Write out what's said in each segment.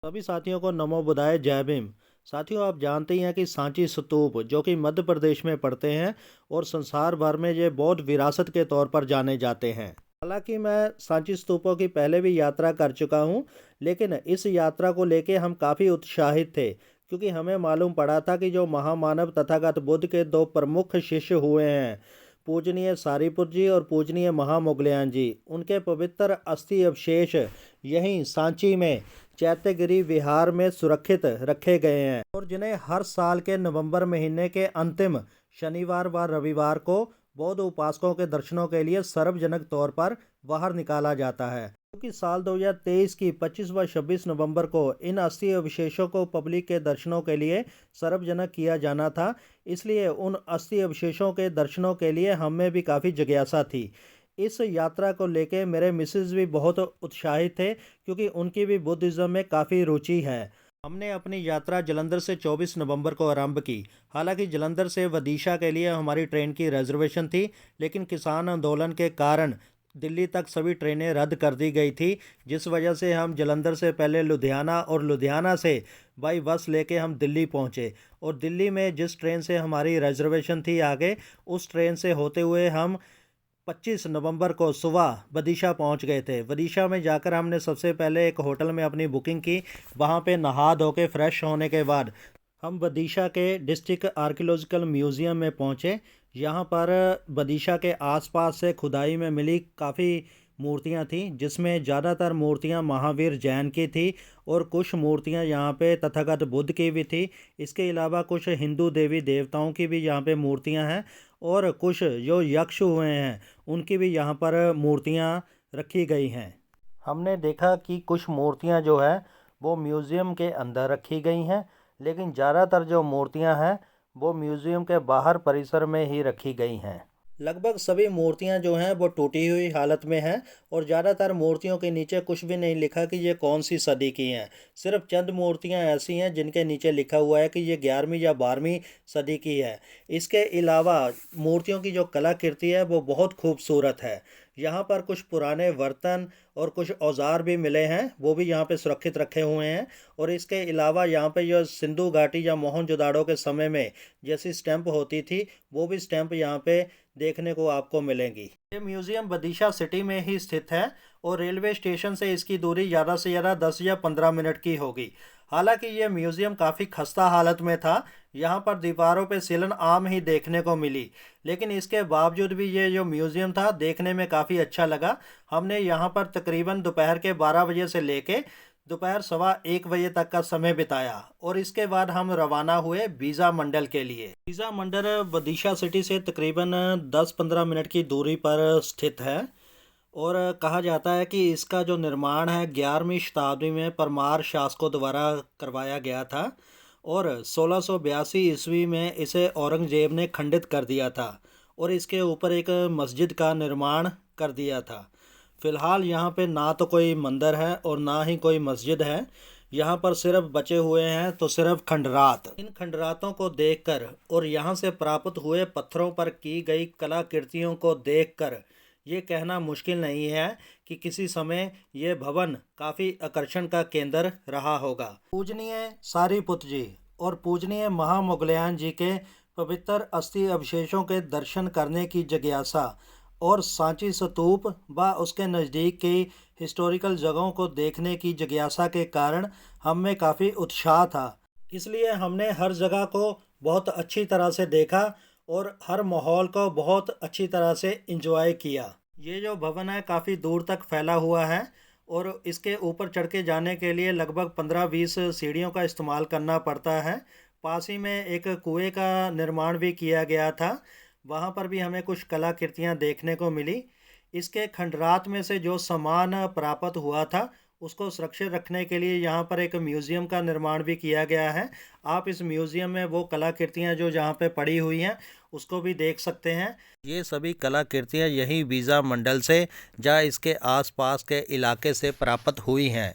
सभी साथियों को नमो बुधाय जय भीम। साथियों, आप जानते ही हैं कि सांची स्तूप जो कि मध्य प्रदेश में पड़ते हैं और संसार भर में ये बौद्ध विरासत के तौर पर जाने जाते हैं। हालांकि मैं सांची स्तूपों की पहले भी यात्रा कर चुका हूं, लेकिन इस यात्रा को लेके हम काफ़ी उत्साहित थे क्योंकि हमें मालूम पड़ा था कि जो महामानव तथागत बुद्ध के दो प्रमुख शिष्य हुए हैं, पूजनीय सारीपुत जी और पूजनीय महामोगलयान जी, उनके पवित्र अस्थि अवशेष यहीं सांची में चैत्यगिरी विहार में सुरक्षित रखे गए हैं और जिन्हें हर साल के नवंबर महीने के अंतिम शनिवार व रविवार को बौद्ध उपासकों के दर्शनों के लिए सार्वजनिक तौर पर बाहर निकाला जाता है। क्योंकि साल 2023 की 25 व 26 नवंबर को इन अस्थि अवशेषों को पब्लिक के दर्शनों के लिए सार्वजनिक किया जाना था, इसलिए उन अस्थि अवशेषों के दर्शनों के लिए हमें भी काफ़ी जिज्ञासा थी। इस यात्रा को लेके मेरे मिसेज भी बहुत उत्साहित थे क्योंकि उनकी भी बुद्धिज़्म में काफ़ी रुचि है। हमने अपनी यात्रा जलंधर से 24 नवंबर को आरंभ की। हालांकि जलंधर से विदिशा के लिए हमारी ट्रेन की रिजर्वेशन थी, लेकिन किसान आंदोलन के कारण दिल्ली तक सभी ट्रेनें रद्द कर दी गई थी, जिस वजह से हम जलंधर से पहले लुधियाना और लुधियाना से बाई बस लेके हम दिल्ली पहुंचे और दिल्ली में जिस ट्रेन से हमारी रिजर्वेशन थी आगे, उस ट्रेन से होते हुए हम 25 नवंबर को सुबह विदिशा पहुंच गए थे। विदिशा में जाकर हमने सबसे पहले एक होटल में अपनी बुकिंग की। वहां पे नहा धो के फ्रेश होने के बाद हम विदिशा के डिस्ट्रिक्ट आर्कियोलॉजिकल म्यूज़ियम में पहुंचे। यहां पर विदिशा के आसपास से खुदाई में मिली काफ़ी मूर्तियां थीं, जिसमें ज़्यादातर मूर्तियां महावीर जैन की थी और कुछ मूर्तियां यहां पे तथागत बुद्ध की भी थी। इसके अलावा कुछ हिंदू देवी देवताओं की भी यहां पे मूर्तियां हैं और कुछ जो यक्ष हुए हैं उनकी भी यहाँ पर मूर्तियाँ रखी गई हैं। हमने देखा कि कुछ मूर्तियाँ जो है वो म्यूज़ियम के अंदर रखी गई हैं, लेकिन ज़्यादातर जो मूर्तियाँ हैं वो म्यूज़ियम के बाहर परिसर में ही रखी गई हैं। लगभग सभी मूर्तियाँ जो हैं वो टूटी हुई हालत में हैं और ज़्यादातर मूर्तियों के नीचे कुछ भी नहीं लिखा कि ये कौन सी सदी की हैं। सिर्फ चंद मूर्तियाँ ऐसी हैं जिनके नीचे लिखा हुआ है कि ये 11वीं या 12वीं सदी की है। इसके अलावा मूर्तियों की जो कलाकृति है वो बहुत खूबसूरत है। यहाँ पर कुछ पुराने बर्तन और कुछ औजार भी मिले हैं, वो भी यहाँ पे सुरक्षित रखे हुए हैं। और इसके अलावा यहाँ पे जो सिंधु घाटी या मोहनजोदाड़ो के समय में जैसी स्टैंप होती थी, वो भी स्टैंप यहाँ पे देखने को आपको मिलेंगी। ये म्यूज़ियम विदिशा सिटी में ही स्थित है और रेलवे स्टेशन से इसकी दूरी ज़्यादा से ज़्यादा 10 या 15 मिनट की होगी। हालांकि ये म्यूज़ियम काफ़ी खस्ता हालत में था। यहाँ पर दीवारों पे सिलन आम ही देखने को मिली, लेकिन इसके बावजूद भी ये जो म्यूज़ियम था देखने में काफ़ी अच्छा लगा। हमने यहाँ पर तकरीबन दोपहर के 12 बजे से लेके दोपहर 1:15 बजे तक का समय बिताया और इसके बाद हम रवाना हुए बीजा मंडल के लिए। बीजा मंडल विदिशा सिटी से तकरीबन 10-15 मिनट की दूरी पर स्थित है और कहा जाता है कि इसका जो निर्माण है 11वीं शताब्दी में परमार शासकों द्वारा करवाया गया था और 1682 ईस्वी में इसे औरंगजेब ने खंडित कर दिया था और इसके ऊपर एक मस्जिद का निर्माण कर दिया था। फिलहाल यहाँ पे ना तो कोई मंदिर है और ना ही कोई मस्जिद है। यहाँ पर सिर्फ बचे हुए हैं तो सिर्फ खंडरात। इन खंडरातों को देखकर और यहाँ से प्राप्त हुए पत्थरों पर की गई कलाकृतियों को देखकर ये कहना मुश्किल नहीं है कि किसी समय ये भवन काफ़ी आकर्षण का केंद्र रहा होगा। पूजनीय सारीपुत जी और पूजनीय महामोगलयान जी के पवित्र अस्थि अवशेषों के दर्शन करने की जिज्ञासा और सांची स्तूप व उसके नज़दीक की हिस्टोरिकल जगहों को देखने की जिज्ञासा के कारण हम में काफ़ी उत्साह था। इसलिए हमने हर जगह को बहुत अच्छी तरह से देखा और हर माहौल को बहुत अच्छी तरह से एंजॉय किया। ये जो भवन है काफ़ी दूर तक फैला हुआ है और इसके ऊपर चढ़ के जाने के लिए लगभग 15-20 सीढ़ियों का इस्तेमाल करना पड़ता है। पास ही में एक कुएं का निर्माण भी किया गया था, वहाँ पर भी हमें कुछ कलाकृतियाँ देखने को मिली। इसके खंडरात में से जो सामान प्राप्त हुआ था उसको सुरक्षित रखने के लिए यहाँ पर एक म्यूज़ियम का निर्माण भी किया गया है। आप इस म्यूज़ियम में वो कलाकृतियाँ जो जहाँ पे पड़ी हुई हैं उसको भी देख सकते हैं। ये सभी कलाकृतियाँ यहीं बीजा मंडल से या इसके आसपास के इलाके से प्राप्त हुई हैं।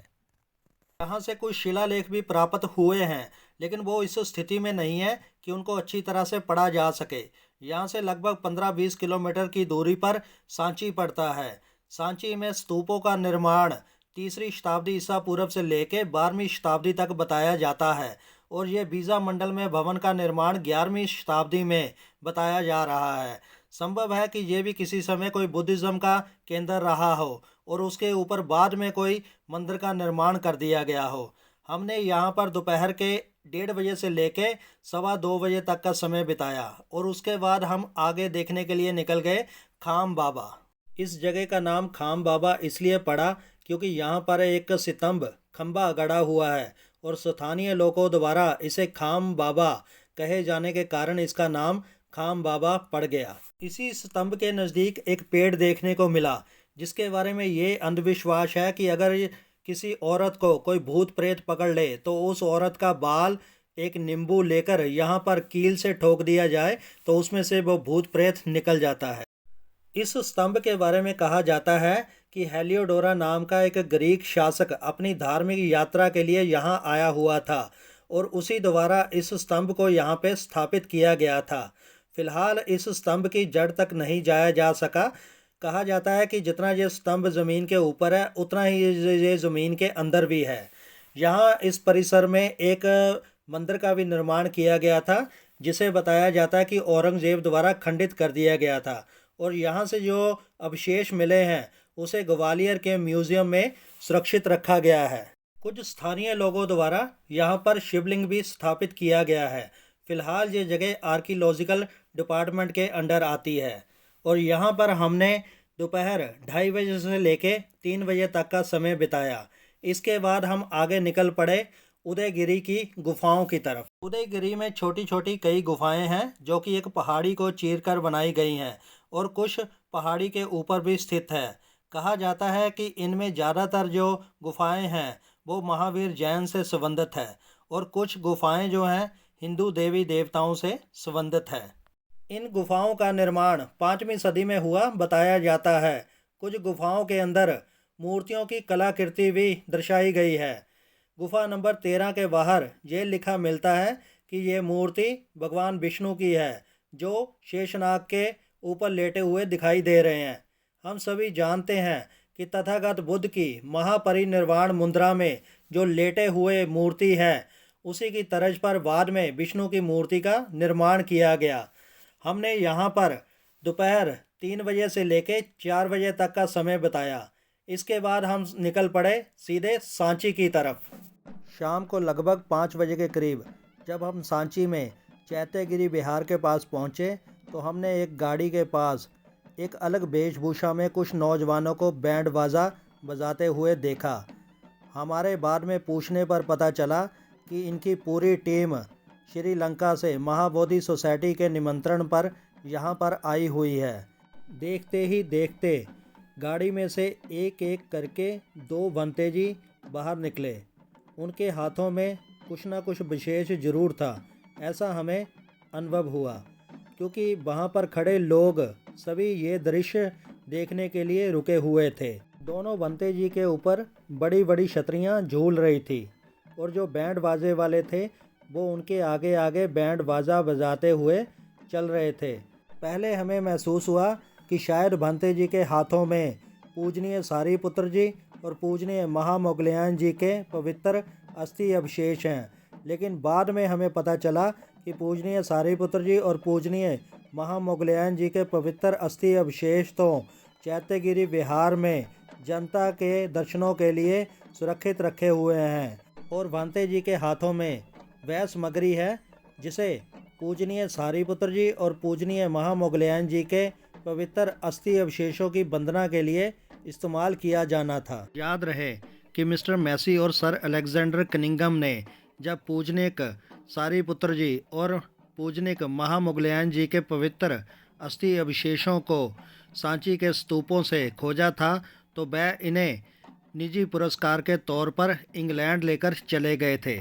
यहाँ से कुछ शिलालेख भी प्राप्त हुए हैं, लेकिन वो इस स्थिति में नहीं है कि उनको अच्छी तरह से पढ़ा जा सके। यहाँ से लगभग 15-20 किलोमीटर की दूरी पर सांची पड़ता है। सांची में स्तूपों का निर्माण 3री शताब्दी ईसा पूर्व से लेके 12वीं शताब्दी तक बताया जाता है और ये बीजा मंडल में भवन का निर्माण 11वीं शताब्दी में बताया जा रहा है। संभव है कि ये भी किसी समय कोई बुद्धिज़्म का केंद्र रहा हो और उसके ऊपर बाद में कोई मंदिर का निर्माण कर दिया गया हो। हमने यहाँ पर दोपहर के 1:30 से लेके 2:15 तक का समय बिताया और उसके बाद हम आगे देखने के लिए निकल गए खाम बाबा। इस जगह का नाम खाम बाबा इसलिए पड़ा क्योंकि यहाँ पर एक स्तंभ खंबा गड़ा हुआ है और स्थानीय लोगों द्वारा इसे खाम बाबा कहे जाने के कारण इसका नाम खाम बाबा पड़ गया। इसी स्तंभ के नज़दीक एक पेड़ देखने को मिला जिसके बारे में ये अंधविश्वास है कि अगर किसी औरत को कोई भूत प्रेत पकड़ ले तो उस औरत का बाल एक नींबू लेकर यहाँ पर कील से ठोक दिया जाए तो उसमें से वो भूत प्रेत निकल जाता है। इस स्तंभ के बारे में कहा जाता है कि हेलियोडोरा नाम का एक ग्रीक शासक अपनी धार्मिक यात्रा के लिए यहाँ आया हुआ था और उसी द्वारा इस स्तंभ को यहाँ पे स्थापित किया गया था। फिलहाल इस स्तंभ की जड़ तक नहीं जाया जा सका। कहा जाता है कि जितना ये स्तंभ ज़मीन के ऊपर है उतना ही ये ज़मीन के अंदर भी है। यहाँ इस परिसर में एक मंदिर का भी निर्माण किया गया था जिसे बताया जाता है कि औरंगजेब द्वारा खंडित कर दिया गया था और यहाँ से जो अवशेष मिले हैं उसे ग्वालियर के म्यूज़ियम में सुरक्षित रखा गया है। कुछ स्थानीय लोगों द्वारा यहाँ पर शिवलिंग भी स्थापित किया गया है। फिलहाल ये जगह आर्कियोलॉजिकल डिपार्टमेंट के अंडर आती है और यहाँ पर हमने दोपहर 2:30 बजे से लेके 3 बजे तक का समय बिताया। इसके बाद हम आगे निकल पड़े उदयगिरी की गुफाओं की तरफ। उदयगिरी में छोटी छोटी कई गुफाएं हैं जो कि एक पहाड़ी को चीरकर बनाई गई हैं और कुछ पहाड़ी के ऊपर भी स्थित है। कहा जाता है कि इनमें ज़्यादातर जो गुफाएं हैं वो महावीर जैन से संबंधित है और कुछ गुफाएं जो हैं हिंदू देवी देवताओं से संबंधित है। इन गुफाओं का निर्माण 5वीं सदी में हुआ बताया जाता है। कुछ गुफाओं के अंदर मूर्तियों की कलाकृति भी दर्शाई गई है। गुफा नंबर 13 के बाहर ये लिखा मिलता है कि ये मूर्ति भगवान विष्णु की है जो शेषनाग के ऊपर लेटे हुए दिखाई दे रहे हैं। हम सभी जानते हैं कि तथागत बुद्ध की महापरिनिर्वाण मुद्रा में जो लेटे हुए मूर्ति है उसी की तर्ज पर बाद में विष्णु की मूर्ति का निर्माण किया गया। हमने यहाँ पर दोपहर 3 बजे से लेके 4 बजे तक का समय बिताया। इसके बाद हम निकल पड़े सीधे सांची की तरफ। शाम को लगभग 5 बजे के करीब जब हम सांची में चैत्यगिरी विहार के पास पहुँचे तो हमने एक गाड़ी के पास एक अलग वेशभूषा में कुछ नौजवानों को बैंड बाजा बजाते हुए देखा। हमारे बाद में पूछने पर पता चला कि इनकी पूरी टीम श्रीलंका से महाबोधि सोसाइटी के निमंत्रण पर यहाँ पर आई हुई है। देखते ही देखते गाड़ी में से एक एक करके 2 भंते जी बाहर निकले। उनके हाथों में कुछ ना कुछ विशेष जरूर था, ऐसा हमें अनुभव हुआ क्योंकि वहाँ पर खड़े लोग सभी ये दृश्य देखने के लिए रुके हुए थे। दोनों भंते जी के ऊपर बड़ी बड़ी छतरियाँ झूल रही थी और जो बैंड बाजे वाले थे वो उनके आगे आगे बैंड बाजा बजाते हुए चल रहे थे। पहले हमें महसूस हुआ कि शायद भंते जी के हाथों में पूजनीय सारीपुत्र जी और पूजनीय महामोगलयान जी के पवित्र अस्थि अवशेष हैं, लेकिन बाद में हमें पता चला कि पूजनीय सारीपुत्र जी और पूजनीय महामोगलयान जी के पवित्र अस्थि अवशेष तो चैत्यगिरी विहार में जनता के दर्शनों के लिए सुरक्षित रखे हुए हैं और भंते जी के हाथों में वह सामग्री है जिसे पूजनीय सारीपुत्र जी और पूजनीय महामोगलयान जी के पवित्र अस्थि अवशेषों की वंदना के लिए इस्तेमाल किया जाना था। याद रहे कि मिस्टर मैसी और सर अलेक्जेंडर कनिंगम ने जब पूजनीक सारीपुत्र जी और पूजनीक महामोगलयान जी के पवित्र अस्थि अवशेषों को सांची के स्तूपों से खोजा था तो वह इन्हें निजी पुरस्कार के तौर पर इंग्लैंड लेकर चले गए थे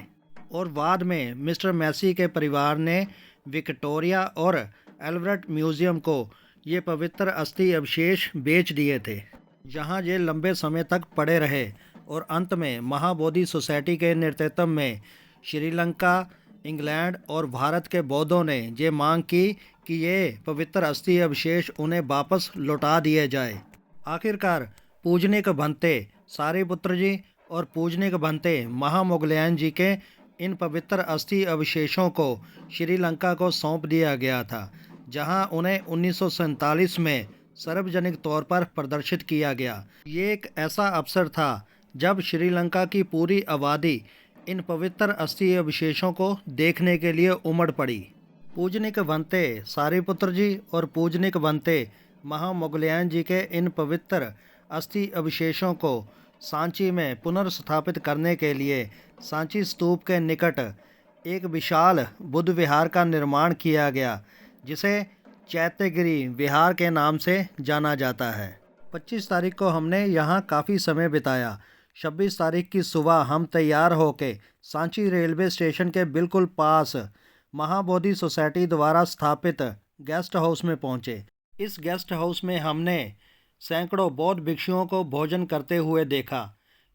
और बाद में मिस्टर मैसी के परिवार ने विक्टोरिया और एल्बर्ट म्यूज़ियम को ये पवित्र अस्थि अवशेष बेच दिए थे, जहां ये लंबे समय तक पड़े रहे और अंत में महाबोधि सोसाइटी के नेतृत्व में श्रीलंका, इंग्लैंड और भारत के बौद्धों ने ये मांग की कि ये पवित्र अस्थि अवशेष उन्हें वापस लौटा दिए जाए। आखिरकार पूजनीक भंते सारिपुत्र जी और पूजनिक भंते महामोगलयान जी के इन पवित्र अस्थि अवशेषों को श्रीलंका को सौंप दिया गया था, जहां उन्हें 1947 में सार्वजनिक तौर पर प्रदर्शित किया गया। ये एक ऐसा अवसर था जब श्रीलंका की पूरी आबादी इन पवित्र अस्थि अवशेषों को देखने के लिए उमड़ पड़ी। पूजनिक भंते सारिपुत्र जी और पूजनिक भंते महामोगलयान जी के इन पवित्र अस्थि अवशेषों को सांची में पुनर्स्थापित करने के लिए सांची स्तूप के निकट एक विशाल बुद्ध विहार का निर्माण किया गया, जिसे चैत्यगिरी विहार के नाम से जाना जाता है। 25 तारीख को हमने यहाँ काफ़ी समय बिताया। 26 तारीख की सुबह हम तैयार होके सांची रेलवे स्टेशन के बिल्कुल पास महाबोधि सोसाइटी द्वारा स्थापित गेस्ट हाउस में पहुँचे। इस गेस्ट हाउस में हमने सैकड़ों बौद्ध भिक्षुओं को भोजन करते हुए देखा।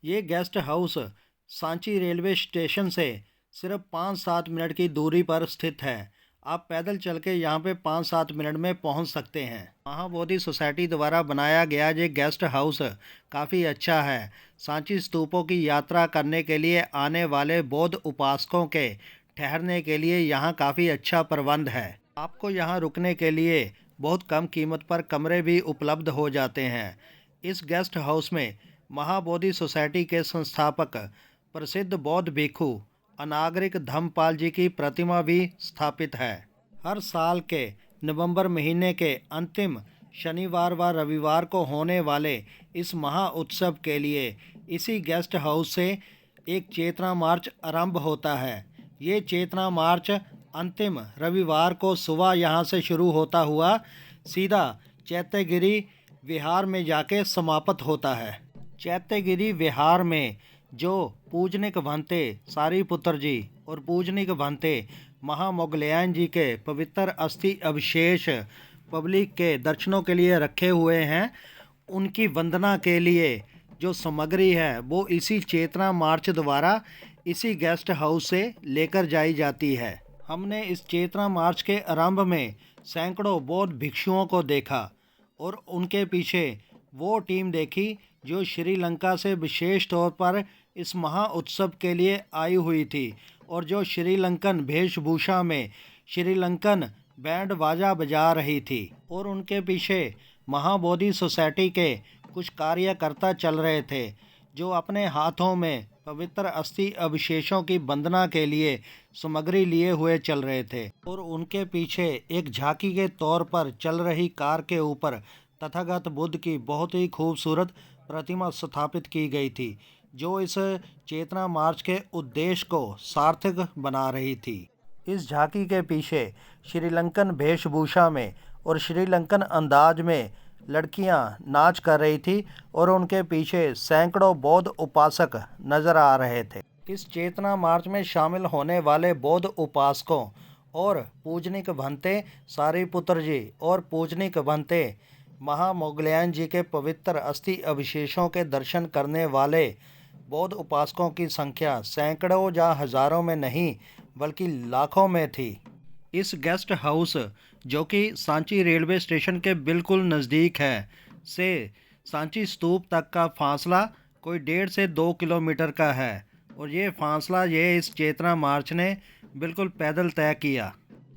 ये guest house Sanchi railway station से सिर्फ 5-7 मिनट की दूरी पर स्थित है। आप पैदल चल के यहाँ पे 5-7 मिनट में पहुँच सकते हैं। महाबोधि सोसाइटी द्वारा बनाया गया ये गेस्ट हाउस काफ़ी अच्छा है। सांची स्तूपों की यात्रा करने के लिए आने वाले बौद्ध उपासकों के ठहरने के लिए यहाँ काफ़ी अच्छा प्रबंध है। आपको यहाँ रुकने के लिए बहुत कम कीमत पर कमरे भी उपलब्ध हो जाते हैं। इस गेस्ट हाउस में महाबोधि सोसाइटी के संस्थापक प्रसिद्ध बौद्ध भिक्षु अनागरिक धम्मपाल जी की प्रतिमा भी स्थापित है। हर साल के नवंबर महीने के अंतिम शनिवार व रविवार को होने वाले इस महा उत्सव के लिए इसी गेस्ट हाउस से एक चेतना मार्च आरंभ होता है। ये चेतना मार्च अंतिम रविवार को सुबह यहाँ से शुरू होता हुआ सीधा चैत्यगिरी विहार में जाके समाप्त होता है। चैत्यगिरी विहार में जो पूजनिक भंते सारिपुत्र जी और पूजनिक भंते महामोगलयान जी के पवित्र अस्थि अवशेष पब्लिक के दर्शनों के लिए रखे हुए हैं, उनकी वंदना के लिए जो सामग्री है वो इसी चेतना मार्च द्वारा इसी गेस्ट हाउस से लेकर जाई जाती है। हमने इस चेतना मार्च के आरंभ में सैकड़ों बौद्ध भिक्षुओं को देखा और उनके पीछे वो टीम देखी जो श्रीलंका से विशेष तौर पर इस महा उत्सव के लिए आई हुई थी और जो श्रीलंकन वेशभूषा में श्रीलंकन बैंड बाजा बजा रही थी। और उनके पीछे महाबोधि सोसाइटी के कुछ कार्यकर्ता चल रहे थे जो अपने हाथों में पवित्र अस्थि अवशेषों की वंदना के लिए सामग्री लिए हुए चल रहे थे। और उनके पीछे एक झांकी के तौर पर चल रही कार के ऊपर तथागत बुद्ध की बहुत ही खूबसूरत प्रतिमा स्थापित की गई थी, जो इस चेतना मार्च के उद्देश्य को सार्थक बना रही थी। इस झांकी के पीछे श्रीलंकन वेशभूषा में और श्रीलंकन अंदाज में लड़कियां नाच कर रही थी और उनके पीछे सैकड़ों बौद्ध उपासक नजर आ रहे थे। इस चेतना मार्च में शामिल होने वाले बौद्ध उपासकों और पूजनिक भंते सारिपुत्र जी और पूजनिक भंते महामोगलयान जी के पवित्र अस्थि अवशेषों के दर्शन करने वाले बौद्ध उपासकों की संख्या सैकड़ों या हजारों में नहीं बल्कि लाखों में थी। इस गेस्ट हाउस जो कि सांची रेलवे स्टेशन के बिल्कुल नज़दीक है से सांची स्तूप तक का फासला कोई 1.5 से 2 किलोमीटर का है और ये फासला ये इस चेतना मार्च ने बिल्कुल पैदल तय किया।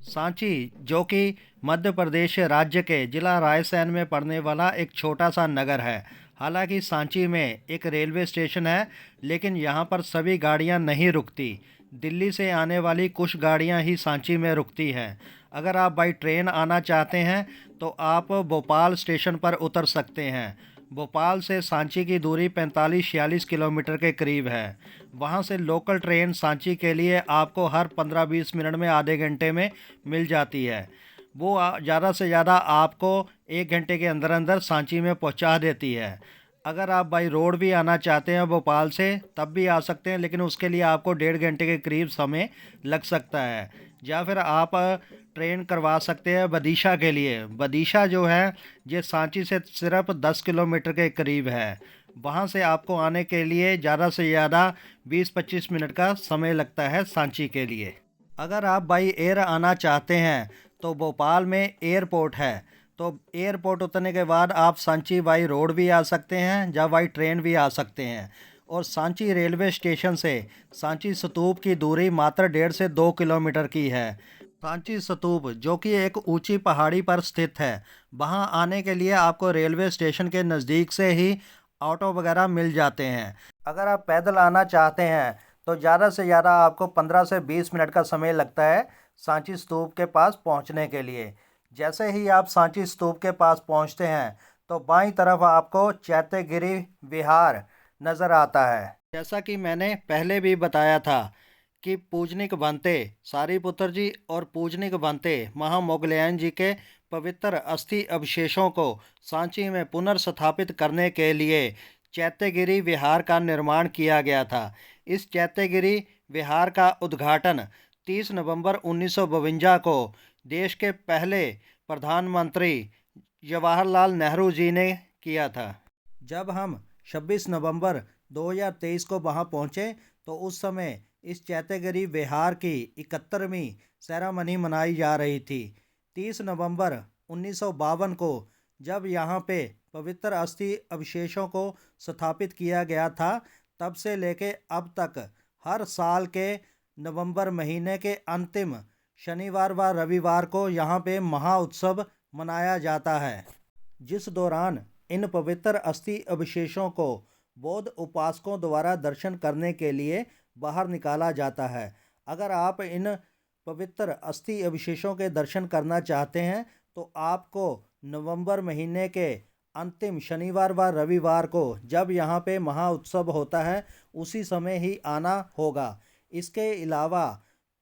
सांची जो कि मध्य प्रदेश राज्य के जिला रायसेन में पड़ने वाला एक छोटा सा नगर है। हालांकि सांची में एक रेलवे स्टेशन है लेकिन यहाँ पर सभी गाड़ियाँ नहीं रुकती। दिल्ली से आने वाली कुछ गाड़ियाँ ही सांची में रुकती हैं। अगर आप बाई ट्रेन आना चाहते हैं तो आप भोपाल स्टेशन पर उतर सकते हैं। भोपाल से सांची की दूरी 45-46 किलोमीटर के करीब है। वहां से लोकल ट्रेन सांची के लिए आपको हर 15-20 मिनट में आधे घंटे में मिल जाती है। वो ज़्यादा से ज़्यादा आपको 1 घंटे के अंदर अंदर सांची में पहुंचा देती है। अगर आप बाई रोड भी आना चाहते हैं भोपाल से तब भी आ सकते हैं, लेकिन उसके लिए आपको 1.5 घंटे के करीब समय लग सकता है। या फिर आप ट्रेन करवा सकते हैं बदीशा के लिए। बदीशा जो है ये सांची से सिर्फ 10 किलोमीटर के करीब है। वहाँ से आपको आने के लिए ज़्यादा से ज़्यादा 20-25 मिनट का समय लगता है सांची के लिए। अगर आप बाई एयर आना चाहते हैं तो भोपाल में एयरपोर्ट है, तो एयरपोर्ट उतरने के बाद आप सांची बाई रोड भी आ सकते हैं या बाई ट्रेन भी आ सकते हैं। और सांची रेलवे स्टेशन से सांची स्तूप की दूरी मात्र 1.5 से 2 किलोमीटर की है। सांची स्तूप जो कि एक ऊंची पहाड़ी पर स्थित है, वहां आने के लिए आपको रेलवे स्टेशन के नज़दीक से ही ऑटो वगैरह मिल जाते हैं। अगर आप पैदल आना चाहते हैं तो ज़्यादा से ज़्यादा आपको 15 से 20 मिनट का समय लगता है सांची स्तूप के पास पहुंचने के लिए। जैसे ही आप सांची स्तूप के पास पहुंचते हैं तो बाईं तरफ आपको चैत्यगिरी विहार नज़र आता है। जैसा कि मैंने पहले भी बताया था कि पूजनिक भंते सारीपुत्र जी और पूजनिक भंते महामोगलैन जी के पवित्र अस्थि अवशेषों को सांची में पुनर्स्थापित करने के लिए चैत्यगिरी विहार का निर्माण किया गया था। इस चैत्यगिरी विहार का उद्घाटन 30 नवंबर 1952 को देश के पहले प्रधानमंत्री जवाहरलाल नेहरू जी ने किया था। जब हम 26 नवंबर 2023 को वहां पहुंचे तो उस समय इस चैत्यगिरी विहार की 71वीं सेरेमनी मनाई जा रही थी। 30 नवंबर 1952 को जब यहाँ पे पवित्र अस्थि अवशेषों को स्थापित किया गया था, तब से लेके अब तक हर साल के नवंबर महीने के अंतिम शनिवार व रविवार को यहाँ पे महाउत्सव मनाया जाता है, जिस दौरान इन पवित्र अस्थि अवशेषों को बौद्ध उपासकों द्वारा दर्शन करने के लिए बाहर निकाला जाता है। अगर आप इन पवित्र अस्थि अवशेषों के दर्शन करना चाहते हैं तो आपको नवंबर महीने के अंतिम शनिवार व रविवार को, जब यहाँ पे महाउत्सव होता है, उसी समय ही आना होगा। इसके अलावा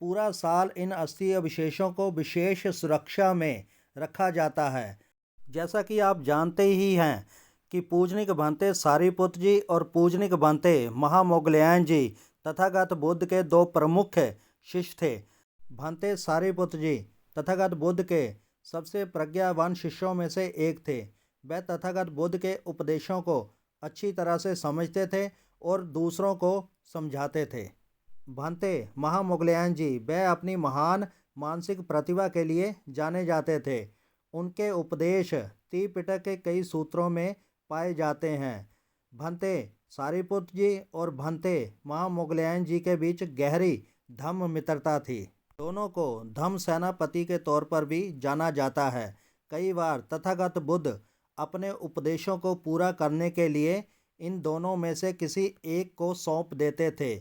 पूरा साल इन अस्थि अवशेषों को विशेष सुरक्षा में रखा जाता है। जैसा कि आप जानते ही हैं कि पूजनिक भंते सारीपुत्र जी और पूजनिक भंते महामोगलैन जी तथागत बुद्ध के दो प्रमुख शिष्य थे। भंते सारीपुत्र जी तथागत बुद्ध के सबसे प्रज्ञावान शिष्यों में से एक थे। वह तथागत बुद्ध के उपदेशों को अच्छी तरह से समझते थे और दूसरों को समझाते थे। भंते महामोगलैन जी वह अपनी महान मानसिक प्रतिभा के लिए जाने जाते थे। उनके उपदेश त्रिपिटक के कई सूत्रों में पाए जाते हैं। भंते सारीपुत्र जी और भंते महामोगलैन जी के बीच गहरी धम्म मित्रता थी। दोनों को धम्म सेनापति के तौर पर भी जाना जाता है। कई बार तथागत बुद्ध अपने उपदेशों को पूरा करने के लिए इन दोनों में से किसी एक को सौंप देते थे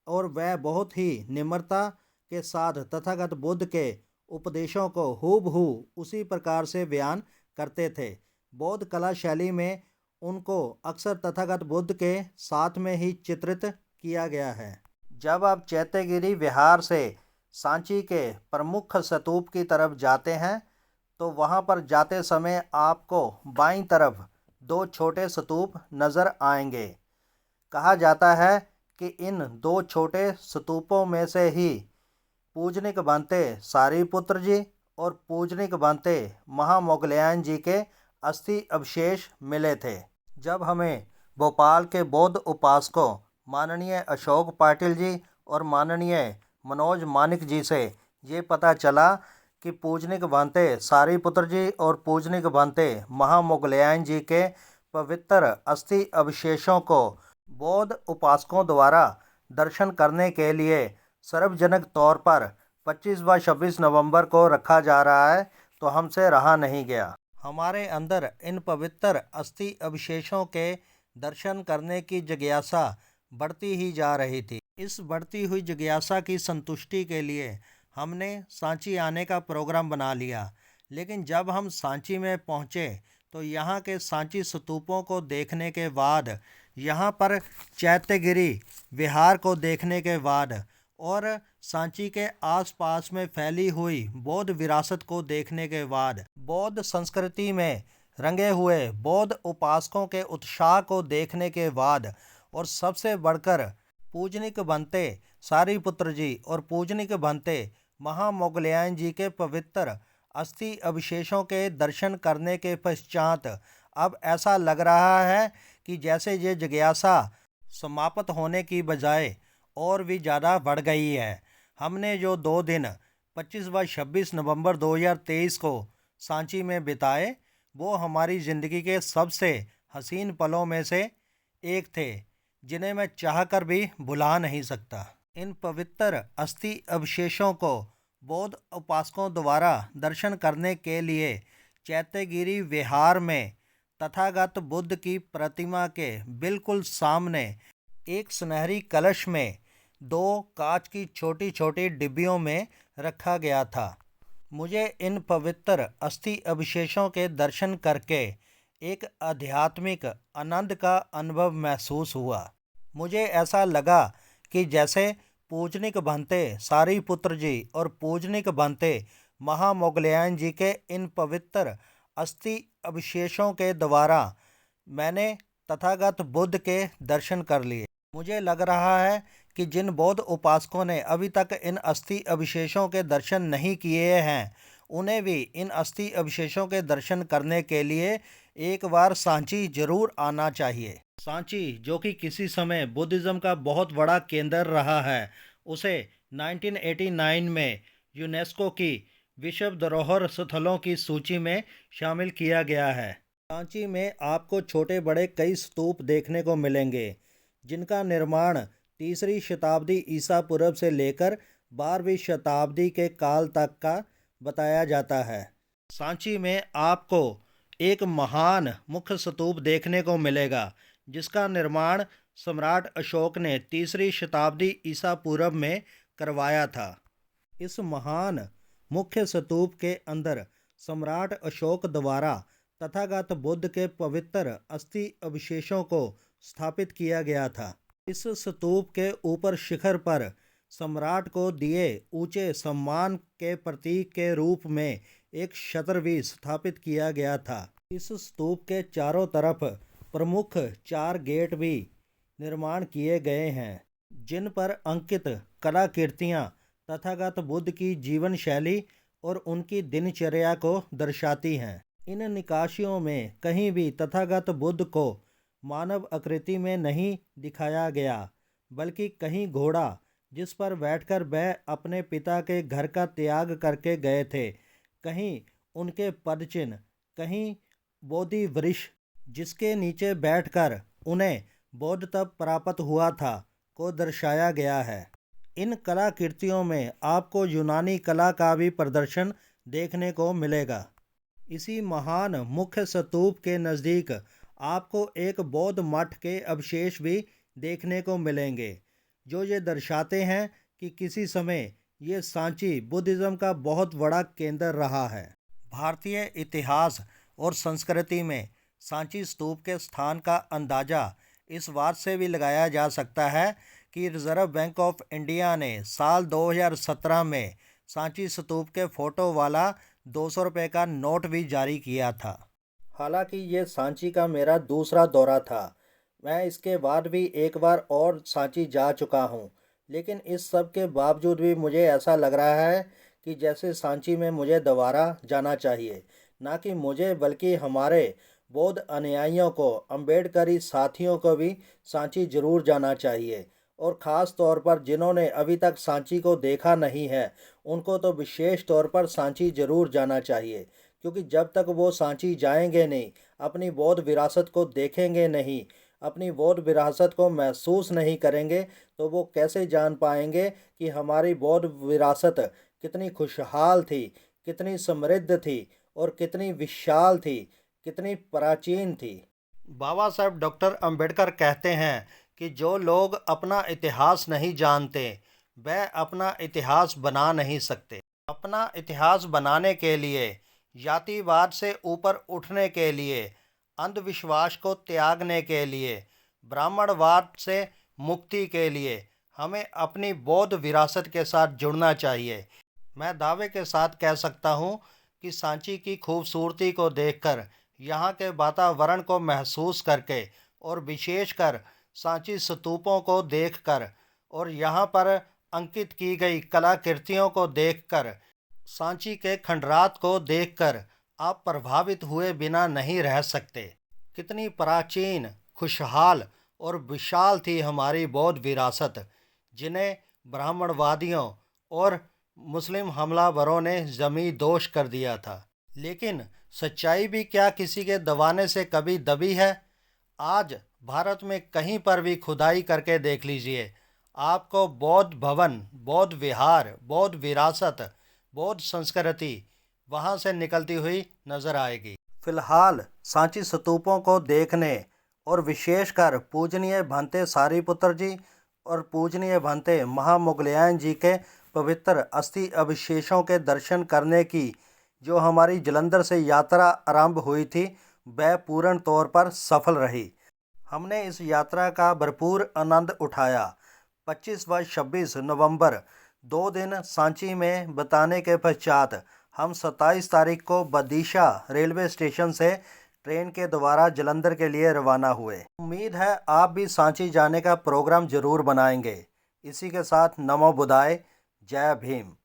और वह बहुत ही निम्रता के साथ तथागत बुद्ध के उपदेशों को हूबहू उसी प्रकार से बयान करते थे। बौद्ध कला शैली में उनको अक्सर तथागत बुद्ध के साथ में ही चित्रित किया गया है। जब आप चैत्यगिरी विहार से सांची के प्रमुख स्तूप की तरफ जाते हैं तो वहां पर जाते समय आपको बाईं तरफ दो छोटे स्तूप नज़र आएंगे। कहा जाता है कि इन दो छोटे स्तूपों में से ही पूजनिक भंते सारीपुत्र जी और पूजनिक भंते महामोगलैन जी के अस्थि अवशेष मिले थे। जब हमें भोपाल के बौद्ध उपासकों माननीय अशोक पाटिल जी और माननीय मनोज मानिक जी से ये पता चला कि पूजनिक भंते सारीपुत्र जी और पूजनिक भंते महामोगलैन जी के पवित्र अस्थि अवशेषों को बौद्ध उपासकों द्वारा दर्शन करने के लिए सार्वजनिक तौर पर 25 व 26 नवंबर को रखा जा रहा है, तो हमसे रहा नहीं गया। हमारे अंदर इन पवित्र अस्थि अवशेषों के दर्शन करने की जिज्ञासा बढ़ती ही जा रही थी। इस बढ़ती हुई जिज्ञासा की संतुष्टि के लिए हमने सांची आने का प्रोग्राम बना लिया। लेकिन जब हम सांची में पहुँचे तो यहाँ के सांची स्तूपों को देखने के बाद, यहाँ पर चैत्यगिरी विहार को देखने के बाद और सांची के आसपास में फैली हुई बौद्ध विरासत को देखने के बाद, बौद्ध संस्कृति में रंगे हुए बौद्ध उपासकों के उत्साह को देखने के बाद और सबसे बढ़कर पूजनिक भंते सारीपुत्र जी और पूजनिक भंते महामोगलैन जी के पवित्र अस्थि अवशेषों के दर्शन करने के पश्चात अब ऐसा लग रहा है कि जैसे ये जिज्ञासा समाप्त होने की बजाय और भी ज़्यादा बढ़ गई है। हमने जो 2 दिन 25 व 26 नवंबर 2023 को सांची में बिताए, वो हमारी ज़िंदगी के सबसे हसीन पलों में से एक थे, जिन्हें मैं चाहकर भी भुला नहीं सकता। इन पवित्र अस्थि अवशेषों को बौद्ध उपासकों द्वारा दर्शन करने के लिए चैत्यगिरी विहार में तथागत बुद्ध की प्रतिमा के बिल्कुल सामने एक सुनहरी कलश में 2 कांच की छोटी छोटी डिब्बियों में रखा गया था। मुझे इन पवित्र अस्थि अवशेषों के दर्शन करके एक आध्यात्मिक आनंद का अनुभव महसूस हुआ। मुझे ऐसा लगा कि जैसे पूजनिक भंते सारिपुत्र जी और पूजनिक भंते महामोगलयान जी के इन पवित्र अस्थि अवशेषों के द्वारा मैंने तथागत बुद्ध के दर्शन कर लिए। मुझे लग रहा है कि जिन बौद्ध उपासकों ने अभी तक इन अस्थि अवशेषों के दर्शन नहीं किए हैं, उन्हें भी इन अस्थि अवशेषों के दर्शन करने के लिए एक बार सांची जरूर आना चाहिए। सांची, जो कि किसी समय बुद्धिज़्म का बहुत बड़ा केंद्र रहा है, उसे 1989 में यूनेस्को की विश्व धरोहर स्थलों की सूची में शामिल किया गया है। सांची में आपको छोटे बड़े कई स्तूप देखने को मिलेंगे, जिनका निर्माण 3री शताब्दी ईसा पूर्व से लेकर 12वीं शताब्दी के काल तक का बताया जाता है। सांची में आपको एक महान मुख्य स्तूप देखने को मिलेगा, जिसका निर्माण सम्राट अशोक ने 3री शताब्दी ईसा पूर्व में करवाया था। इस महान मुख्य स्तूप के अंदर सम्राट अशोक द्वारा तथागत बुद्ध के पवित्र अस्थि अवशेषों को स्थापित किया गया था। इस स्तूप के ऊपर शिखर पर सम्राट को दिए ऊंचे सम्मान के प्रतीक के रूप में एक छत्र भी स्थापित किया गया था। इस स्तूप के चारों तरफ प्रमुख 4 गेट भी निर्माण किए गए हैं, जिन पर अंकित कलाकृतियाँ तथागत बुद्ध की जीवन शैली और उनकी दिनचर्या को दर्शाती हैं। इन निकाशियों में कहीं भी तथागत बुद्ध को मानव आकृति में नहीं दिखाया गया, बल्कि कहीं घोड़ा जिस पर बैठकर वह अपने पिता के घर का त्याग करके गए थे, कहीं उनके पदचिन्ह, कहीं बोधि वृक्ष जिसके नीचे बैठकर उन्हें बौद्ध तप प्राप्त हुआ था को दर्शाया गया है। इन कलाकृतियों में आपको यूनानी कला का भी प्रदर्शन देखने को मिलेगा। इसी महान मुख्य स्तूप के नज़दीक आपको एक बौद्ध मठ के अवशेष भी देखने को मिलेंगे, जो ये दर्शाते हैं कि किसी समय ये सांची बुद्धिज़्म का बहुत बड़ा केंद्र रहा है। भारतीय इतिहास और संस्कृति में सांची स्तूप के स्थान का अंदाज़ा इस बात से भी लगाया जा सकता है कि रिज़र्व बैंक ऑफ इंडिया ने साल 2017 में सांची स्तूप के फ़ोटो वाला 200 रुपये का नोट भी जारी किया था। हालांकि ये सांची का मेरा दूसरा दौरा था। मैं इसके बाद भी एक बार और सांची जा चुका हूँ, लेकिन इस सब के बावजूद भी मुझे ऐसा लग रहा है कि जैसे सांची में मुझे दोबारा जाना चाहिए। ना कि मुझे, बल्कि हमारे बौद्ध अनुयायियों को, अम्बेडकरी साथियों को भी सांची जरूर जाना चाहिए। और ख़ास तौर पर जिन्होंने अभी तक सांची को देखा नहीं है, उनको तो विशेष तौर पर सांची जरूर जाना चाहिए, क्योंकि जब तक वो सांची जाएंगे नहीं, अपनी बौद्ध विरासत को देखेंगे नहीं, अपनी बौद्ध विरासत को महसूस नहीं करेंगे, तो वो कैसे जान पाएंगे कि हमारी बौद्ध विरासत कितनी खुशहाल थी, कितनी समृद्ध थी और कितनी विशाल थी, कितनी प्राचीन थी। बाबा साहब डॉक्टर अंबेडकर कहते हैं कि जो लोग अपना इतिहास नहीं जानते, वह अपना इतिहास बना नहीं सकते। अपना इतिहास बनाने के लिए, जातिवाद से ऊपर उठने के लिए, अंधविश्वास को त्यागने के लिए, ब्राह्मणवाद से मुक्ति के लिए हमें अपनी बौद्ध विरासत के साथ जुड़ना चाहिए। मैं दावे के साथ कह सकता हूँ कि सांची की खूबसूरती को देखकर, यहाँ के वातावरण को महसूस करके और विशेषकर सांची स्तूपों को देखकर और यहाँ पर अंकित की गई कलाकृतियों को देखकर, सांची के खंडरात को देखकर आप प्रभावित हुए बिना नहीं रह सकते। कितनी प्राचीन, खुशहाल और विशाल थी हमारी बौद्ध विरासत, जिन्हें ब्राह्मणवादियों और मुस्लिम हमलावरों ने जमी दोष कर दिया था। लेकिन सच्चाई भी क्या किसी के दबाने से कभी दबी है? आज भारत में कहीं पर भी खुदाई करके देख लीजिए, आपको बौद्ध भवन, बौद्ध विहार, बौद्ध विरासत, बौद्ध संस्कृति वहाँ से निकलती हुई नजर आएगी। फिलहाल सांची स्तूपों को देखने और विशेषकर पूजनीय भंते सारिपुत्र जी और पूजनीय भंते महामुगलयन जी के पवित्र अस्थि अवशेषों के दर्शन करने की जो हमारी जालंधर से यात्रा आरंभ हुई थी, वह पूर्ण तौर पर सफल रही। हमने इस यात्रा का भरपूर आनंद उठाया। 25 व 26 नवंबर 2 दिन सांची में बिताने के पश्चात हम 27 तारीख को बदीशा रेलवे स्टेशन से ट्रेन के द्वारा जालंधर के लिए रवाना हुए। उम्मीद है आप भी सांची जाने का प्रोग्राम जरूर बनाएंगे। इसी के साथ नमो बुद्धाय, जय भीम।